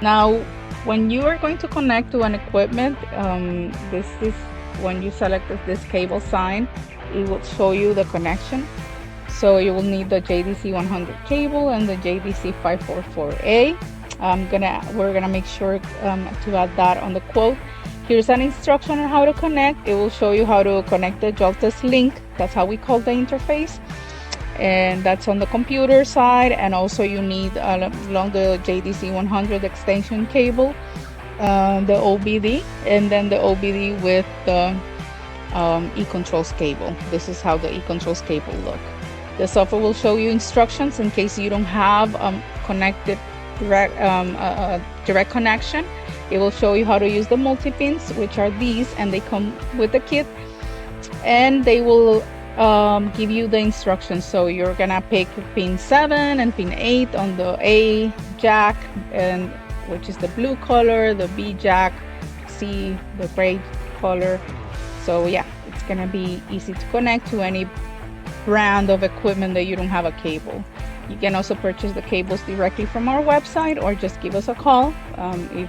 Now, when you are going to connect to an equipment, this is when you select this cable sign, it will show you the connection. So you will need the JDC100 cable and the JDC544A. We're gonna make sure to add that on the quote. Here's an instruction on how to connect. It will show you how to connect the Jaltest link. That's how we call the interface. And that's on the computer side, and also you need along the JDC100 extension cable, the OBD, and then the OBD with the e-controls cable. This is how the e-controls cable look. The software will show you instructions in case you don't have connected direct connection. It will show you how to use the multi-pins, which are these, and they come with the kit, and they will give you the instructions. So you're gonna pick pin 7 and pin 8 on the A jack, and which is the blue color, the B jack, C the gray color. So yeah, it's gonna be easy to connect to any brand of equipment that you don't have a cable. You can also purchase the cables directly from our website, or just give us a call. If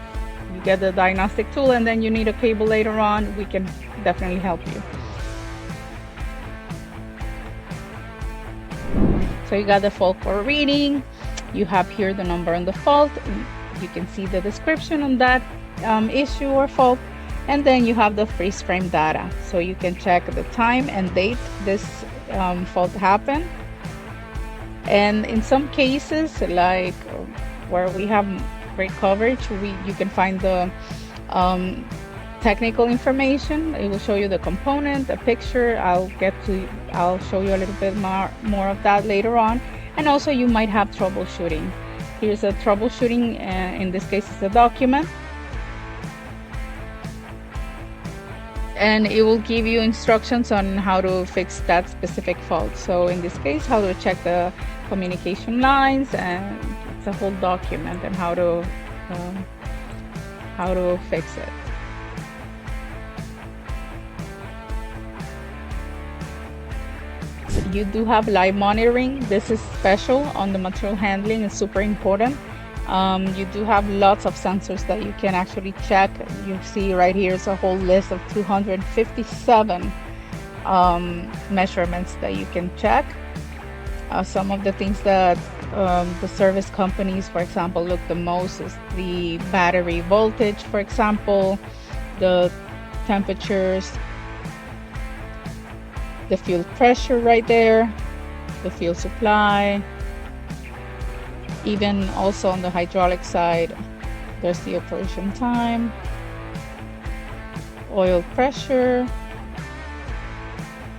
you get the diagnostic tool and then you need a cable later on, we can definitely help you. So you got the fault core reading, you have here the number on the fault, you can see the description on that issue or fault, and then you have the freeze frame data, so you can check the time and date this fault happened. And in some cases, like where we have great coverage, you can find the technical information. It will show you the component, a picture. I'll show you a little bit more of that later on. And also you might have troubleshooting. Here's a troubleshooting, in this case it's a document, and it will give you instructions on how to fix that specific fault. So in this case, how to check the communication lines, and it's a whole document and how to fix it. You do have live monitoring. This is special on the material handling. It's super important. You do have lots of sensors that you can actually check. You see right here is a whole list of 257 measurements that you can check. Some of the things that the service companies, for example, look the most is the battery voltage, for example, the temperatures, the fuel pressure right there, the fuel supply. Even also on the hydraulic side, there's the operation time, oil pressure,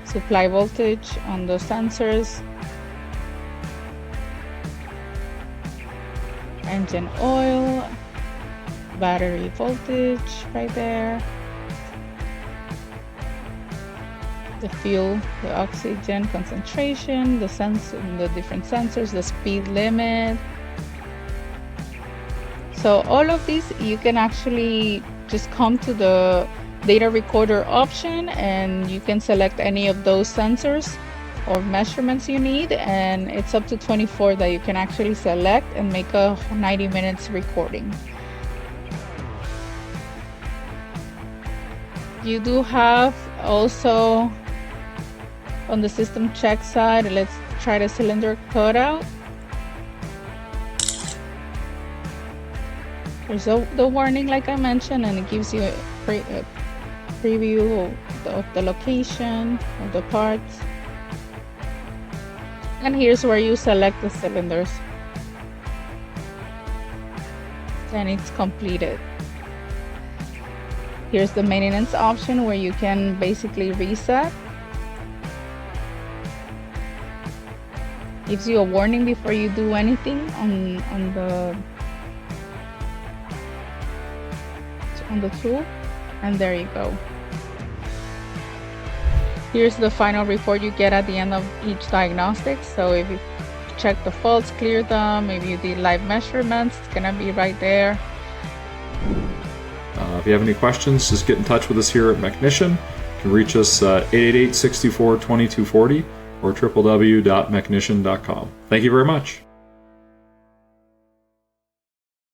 supply voltage on the sensors, engine oil, battery voltage right there, the fuel, the oxygen concentration, the different sensors, the speed limit. So all of these, you can actually just come to the data recorder option, and you can select any of those sensors or measurements you need, and it's up to 24 that you can actually select and make a 90 minutes recording. You do have also on the system check side, let's try the cylinder cutout. There's the warning like I mentioned, and it gives you a preview of the location of the parts. And here's where you select the cylinders, and it's completed. Here's the maintenance option where you can basically reset. Gives you a warning before you do anything on the tool, and there you go. Here's the final report you get at the end of each diagnostic. So if you check the faults, clear them, maybe you did live measurements, it's gonna be right there. If you have any questions, just get in touch with us here at Mechnician. You can reach us 888-64-2240 or www.mechnician.com. Thank you very much.